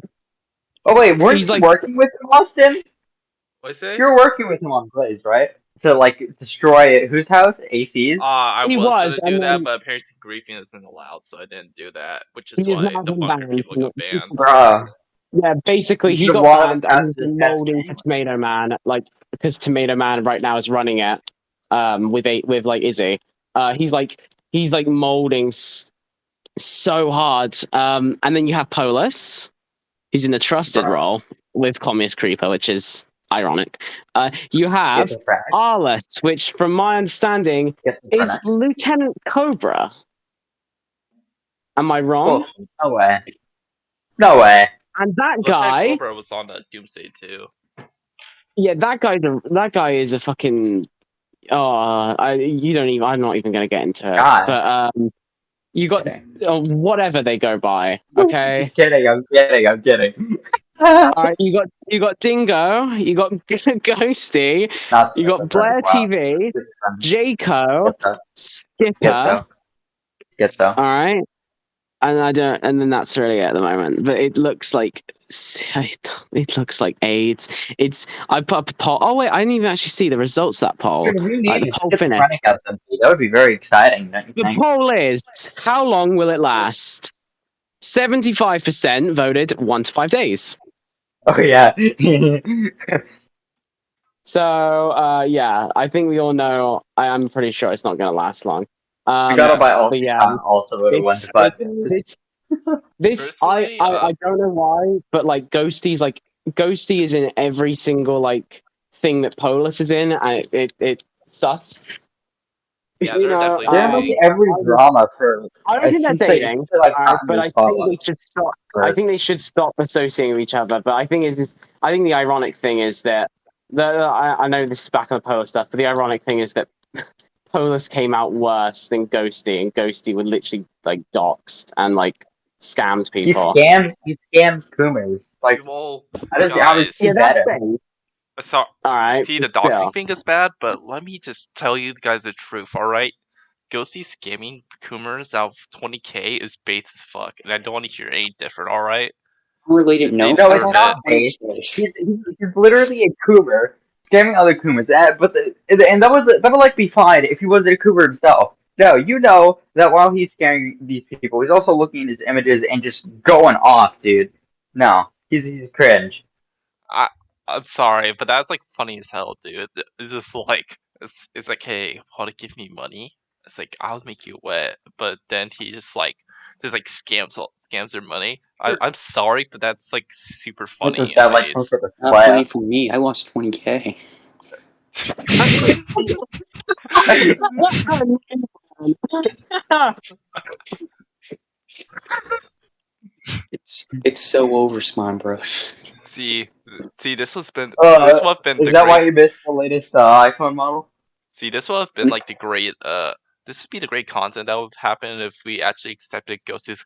Oh wait, weren't He's you like, working with him, Austin? what I say? You're working with him on Blaze, right? To like destroy whose house? AC's? I he was was, gonna do and that, then but apparently griefing isn't allowed, so I didn't do that. Which is he is why now the been Bunker banned. people got banned. Bruh. Yeah, basically, he The got wall that banned and he's passes the been test molding to game? Tomato Man, like because Tomato Man right now is running it, with like Izzy. He's like molding so hard. And then you have Polus, who's in the trusted Bruh. role with Communist Creeper, which is ironic. You Get have the frack. Arliss, which, from my understanding, Get the is frack. Lieutenant Cobra. Am I wrong? Bullshit. No way. No way. And that Lieutenant guy, Cobra was on Doomsday too. yeah, that guy is a fucking. Oh, I'm not even gonna get into it. God. But you got whatever they go by. Okay. I'm kidding. All right, you got Dingo, you got Ghosty, Not you got Blair wow. TV, Jaco, Skipper. Get though. All right, and then that's really it at the moment. But it looks like AIDS. I put up a poll. Oh wait, I didn't even actually see the results of that poll. Dude, we Like, need the a poll schizophrenic finished. SMP. That would be very exciting, don't you The think? poll is: how long will it last? 75% voted 1 to 5 days. Oh yeah. So yeah, I think we all know. I'm pretty sure it's not going to last long. We gotta buy all but yeah, also the ones, but it's This Personally, I don't know why, but like Ghosty is in every single like thing that Polus is in, and it sus. yeah, You they're know, definitely They're in like dating. every drama for I don't think they're since dating, they like got but into I think Paula. they should stop. I But think they should stop associating with each other. But I think I think the ironic thing is that I know this is back on the Polar stuff, but the ironic thing is that Polus came out worse than Ghosty, and Ghosty were literally like doxed and like scammed people. he scammed Boomers. Like Well, how does he guys, Yeah, that's better? thing. so All right, see but the doxing still. thing is bad, but let me just tell you guys the truth. All right, Ghosty scamming Coomers out of 20K is bait as fuck, and I don't want to hear any different. All right, Related, they no. No, it's deserve not it. base. He's literally a cougar scamming other cougars. And that would like be fine if he wasn't a cougar himself. No, you know that while he's scamming these people, he's also looking at his images and just going off, dude. No, he's cringe. I I'm sorry, but that's like funny as hell, dude. It's just like it's like, hey, want to give me money? It's like I'll make you wet, but then he just like scams their money. I'm sorry, but that's like super What is funny that like some anyways. sort of Not funny class? for me. I lost 20K. It's so over, Spawn Bros. see, see, this Uh, would have been is the that why great. you missed the latest iPhone model? See, this would have been like the great. This would be the great content that would happen if we actually accepted Ghosty's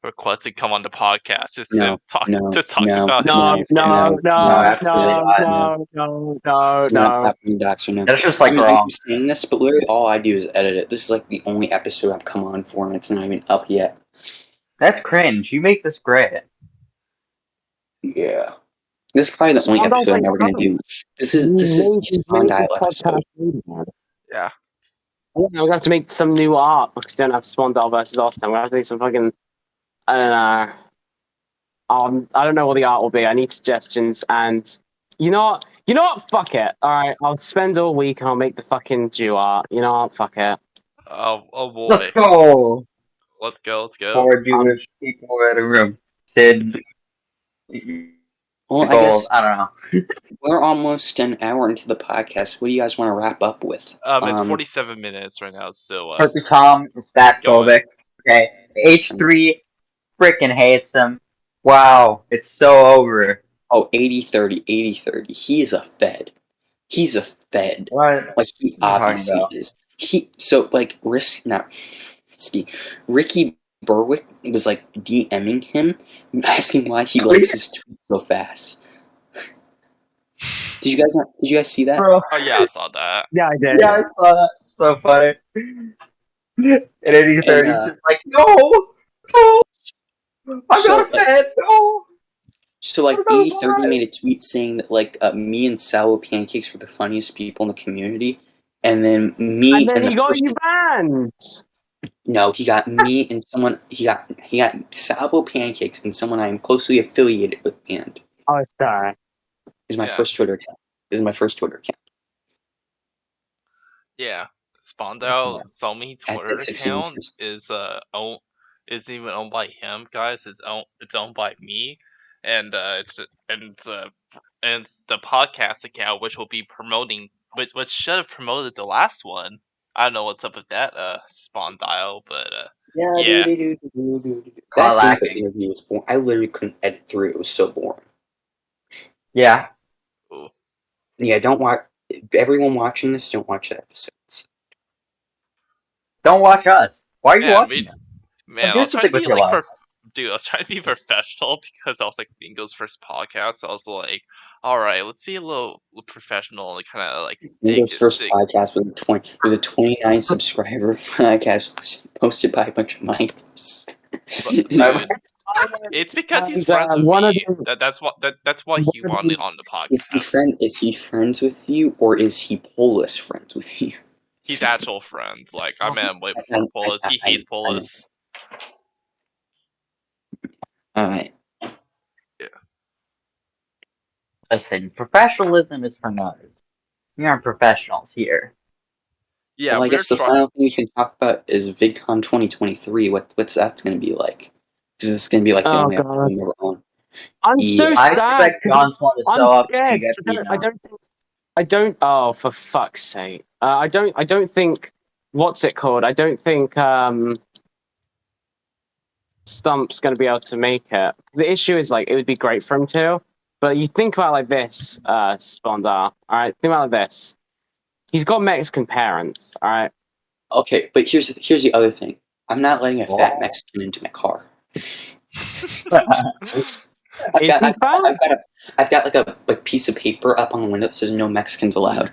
request to come on the podcast just to No, talk no, to talk no, about him No, getting no, scammed. no, no, No, no, no, absolutely no, no, not. no. no, no, no, We're not no. happening, Docs, or no. That's just I like mean, we wrong. keep saying this, but literally all I do is edit it. This is like the only episode I've come on for, and it's not even up yet. That's cringe. You make this great. Yeah. This is probably the only Sp0ndyle episode I'm takes ever gonna time. do. This is the He's Spawn made this Dial episode. podcast really bad. Yeah. We're gonna have to make some new art because we don't have Sp0ndyle versus Austin. We have to make some fucking I don't know. I don't know what the art will be. I need suggestions, and you know what? You know what? Fuck it. All right, I'll spend all week and I'll make the fucking Jew art. You know what? Fuck it. Oh Let's boy. go. Let's go. Let's go. 4 Jewish people in a room. Sid Well, I goals. guess I don't know. we're almost an hour into the podcast. What do you guys want to wrap up with? It's 47 minutes right now, so Turkey Tom is fat keep going. phobic. Okay. H3 freaking hates him. Wow, it's so over. Oh, 80-30, 80-30. He is a Fed. He's a Fed. What? Like, he What are you talking obviously about? is. Ricky Berwick was like DMing him, asking why he likes his tweets so fast. Did you guys see that? Bro. Oh yeah, I saw that. Yeah, I did. Yeah, I saw that. So funny. And then he's And, just like, no, no, I'm so, not a fan, no. So like I'm not 80-30 a made a tweet saying that like me and Sour Pancakes were the funniest people in the community, and then me And then and he the got person you banned. no, he got me and someone he got Salvo Pancakes and someone I am closely affiliated with banned. Oh, sorry. Is my Yeah. first Twitter account. Is my first Twitter account. Yeah. Sp0ndyle Somi At Twitter 16 account inches. isn't even owned by him, guys. It's owned by me, and it's the podcast account which will be promoting, which should have promoted the last one. I don't know what's up with that Sp0ndyle, but yeah. That Call Dinko acting. interview was boring. I literally couldn't edit through it. It was so boring. Yeah. Ooh. Yeah, don't watch. Everyone watching this, don't watch the episodes. Don't watch us. Why are you Man, watching us? man, I Do was trying to something with be your like life. dude, I was trying to be professional because I was like Bingo's first podcast. So I was like, all right, let's be a little professional and kind of like Dingo's first podcast was a 29 subscriber podcast posted by a bunch of minors. Dude, it's because he's friends with one of me. them, That's why he wanted on the podcast. Is he friends with you, or is he Polis friends with you? He's actual friends. Like I met him way I- before Polis. He I- hates I- Polis. Alright. Listen, professionalism is for nerds. We aren't professionals here. Yeah, well, I guess the final thing we can talk about is VidCon 2023. What's that's going to be like? Because it's going to be like the only episode we've ever on. I'm so I sad. expect John's one to I'm show up to scared. get I don't think. I don't. Oh, for fuck's sake! I don't. I don't think. What's it called? I don't think. Stump's going to be able to make it. The issue is like it would be great for him to, but you think about it like this, Sp0ndyle. All right, think about it like this. He's got Mexican parents. All right. Okay, but here's the other thing. I'm not letting a fat Mexican into my car. I've got like a piece of paper up on the window that says no Mexicans allowed.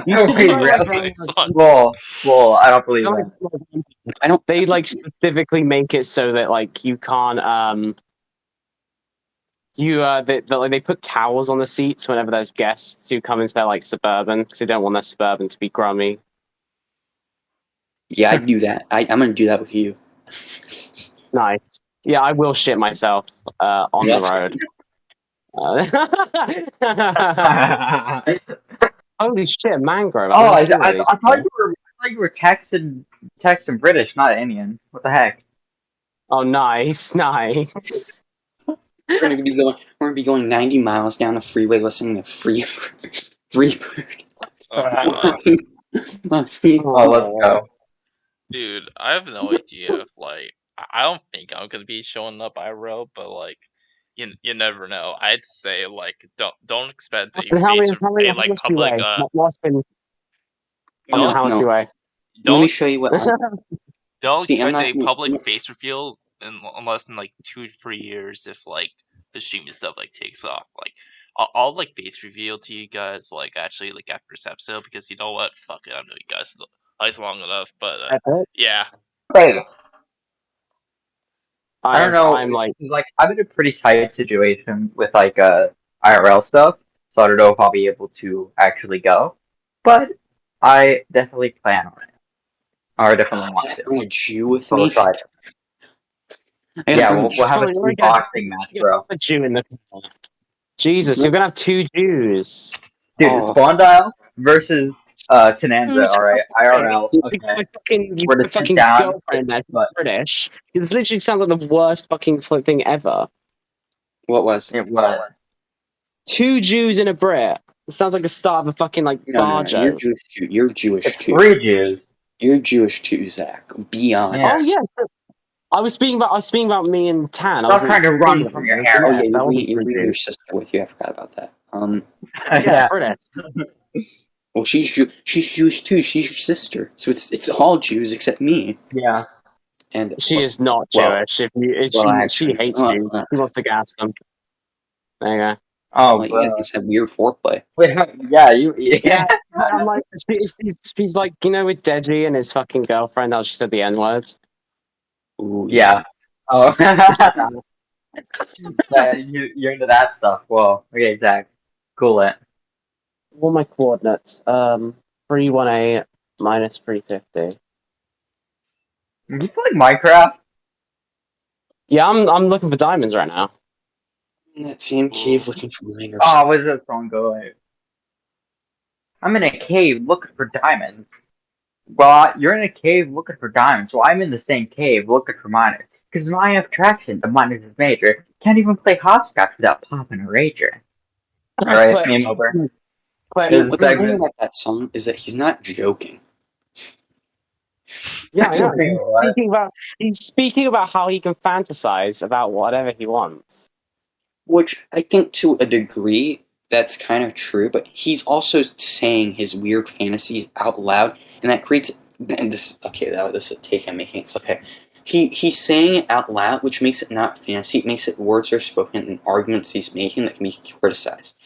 Wait, really? Well, I don't believe that. I don't. They like specifically make it so that like you can't they put towels on the seats whenever there's guests who come into their like Suburban because they don't want their Suburban to be grummy. Yeah, I'd do that. I'm gonna do that with you. Nice. Yeah, I will shit myself on the road. Holy shit, mangrove! Oh, I thought you were texting British, not Indian. What the heck? Oh, nice. We're gonna be going 90 miles down the freeway listening to Free Bird. Oh, let's go. Dude, I have no idea if like I don't think I'm gonna be showing up IRL, but like you never know. I'd say like don't expect a How public how much you weigh? Let me show you what. Don't expect a public face reveal unless in like 2 to 3 years if like the streaming stuff like takes off. Like I'll like face reveal to you guys like actually like after this episode because you know what? Fuck it, I've known you guys long enough. But yeah. Wait. I don't know. I'm in a pretty tight situation with like IRL stuff, so I don't know if I'll be able to actually go. But I definitely plan on it. Or I definitely want to. Bring a Jew with me. Yeah, we'll have a boxing match, bro. A Jew in the Jesus, you're gonna have 2 Jews. Dude, Sp0ndyle versus Sp0ndyle, alright. IRL, okay. We're the fucking girlfriend that's British. This literally sounds like the worst fucking thing ever. What was? It was. 2 Jews in a Brit. It sounds like the start of a fucking like bar joke. You're Jewish too. 3 Jews. You're Jewish too, Zach. Be honest. Oh yes. I was speaking about me and Tan. I was trying to run from your hair. Oh yeah, you're bringing your sister with you. I forgot about that. Yeah, British. Well, she's Jewish too. She's your sister, so it's all Jews except me. Yeah. And she is not Jewish. She hates Jews. She wants to gas them. There you go. Oh, you guys must have weird foreplay. Wait, yeah. I'm like, she's like, you know, with Deji and his fucking girlfriend, how she said the N words. Ooh, yeah. Oh. You're into that stuff. Whoa. Okay, Zach. Cool it. What are my coordinates? 318 minus 350. Do you play Minecraft? Yeah, I'm looking for diamonds right now. In that same cave looking for miners. Oh, where's that song going? I'm in a cave looking for diamonds. Well, you're in a cave looking for diamonds. Well, I'm in the same cave looking for miners. Because my attraction to miners is major. Can't even play hopscotch without popping a rager. Alright, game over. What's funny about that song is that he's not joking. Yeah, I know. He's speaking about how he can fantasize about whatever he wants. Which I think to a degree that's kind of true, but he's also saying his weird fantasies out loud, and that creates this is a take I'm making. Okay. He's saying it out loud, which makes it not fantasy, it makes it words are spoken and arguments he's making that can be criticized.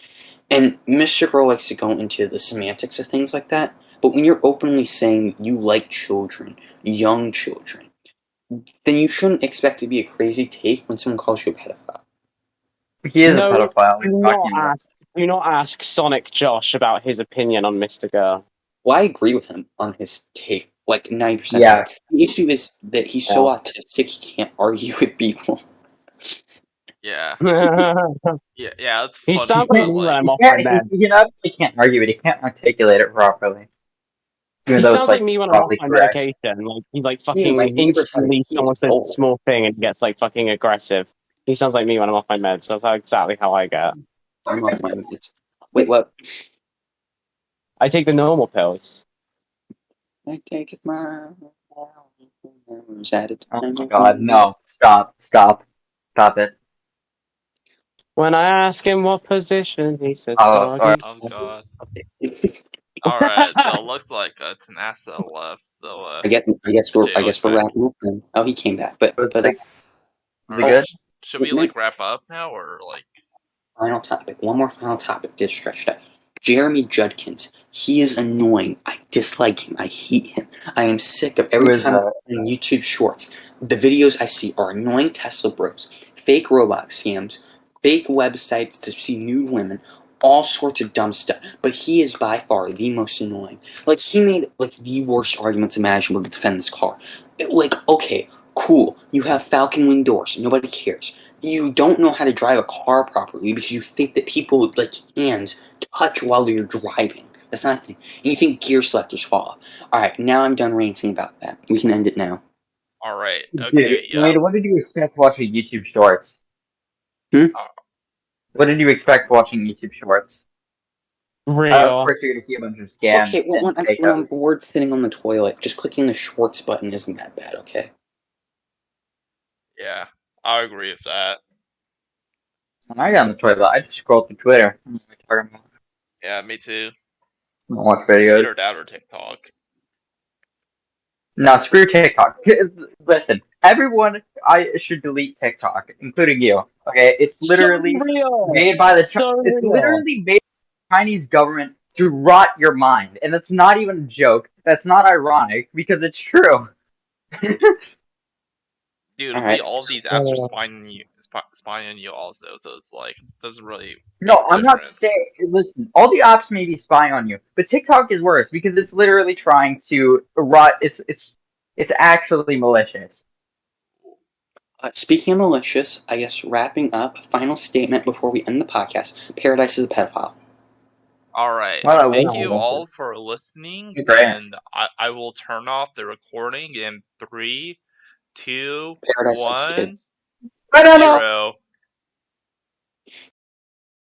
And Mr. Girl likes to go into the semantics of things like that, but when you're openly saying you like children, young children, then you shouldn't expect to be a crazy take when someone calls you a pedophile. He is a pedophile. Do not ask Sonic Josh about his opinion on Mr. Girl. Well, I agree with him on his take, like 90%. Yeah. The issue is that he's so autistic he can't argue with people. Yeah. yeah, that's funny. He sounds like me when I'm off he can't argue it, he can't articulate it properly. Even He though it's sounds like like me when I'm off probably my correct. medication. Like he's like Yeah, my fucking neighbors have a instantly someone says a PS4. small thing and gets like fucking aggressive. He sounds like me when I'm off my meds. That's exactly how I get. I'm off my meds. Wait, what? I take the normal pills. I take it my at it. Oh my god, no. Stop it. When I ask him what position, he says Oh, sorry. doggy. Oh god. Okay. Alright, so it looks like Tenasa left, so I guess Jay will be we're back. wrapping up then. Oh, he came back, but Was it Alright, good? should we like wrap up now or like final topic. One more final topic. Get stretched out. Jeremy Judkins. He is annoying. I dislike him. I hate him. I am sick of every Who is time that? on YouTube Shorts. The videos I see are annoying Tesla bros, fake robot scams, fake websites to see nude women, all sorts of dumb stuff. But he is by far the most annoying. Like he made like the worst arguments imaginable to defend this car. Like okay, cool. You have Falcon wing doors. Nobody cares. You don't know how to drive a car properly because you think that people with like hands touch while you're driving. That's not a thing. And you think gear selectors fall off. Alright, now I'm done ranting about that. We can end it now. alright, Dude, okay, wait, what did you expect watching YouTube Shorts? Hmm? What did you expect watching YouTube Shorts? Of Real. course, you're gonna see a bunch of scams Okay, well, and fake when I'm outs. bored sitting on the toilet, just clicking the shorts button isn't that bad, okay? yeah, I agree with that. When I got on the toilet, I just scrolled through Twitter. Yeah, me too. Watch videos. Twitter, that, or TikTok. No, screw TikTok. Listen, everyone, I should delete TikTok, including you. Okay, it's So literally real. made by the So it's real. literally made by the Chinese government to rot your mind, and that's not even a joke. That's not ironic because it's true. Dude, Alright. all these apps are spying on you also, so it's like it doesn't really make No, a I'm not difference. saying. Listen, all the apps may be spying on you, but TikTok is worse because it's literally trying to rot. It's actually malicious. Speaking of malicious, I guess wrapping up, final statement before we end the podcast. Paradise is a pedophile. Alright, Well, I thank won't you listen. all for listening, Great. and I will turn off the recording in 3, 2, Paradise takes 1, kids. No. 0.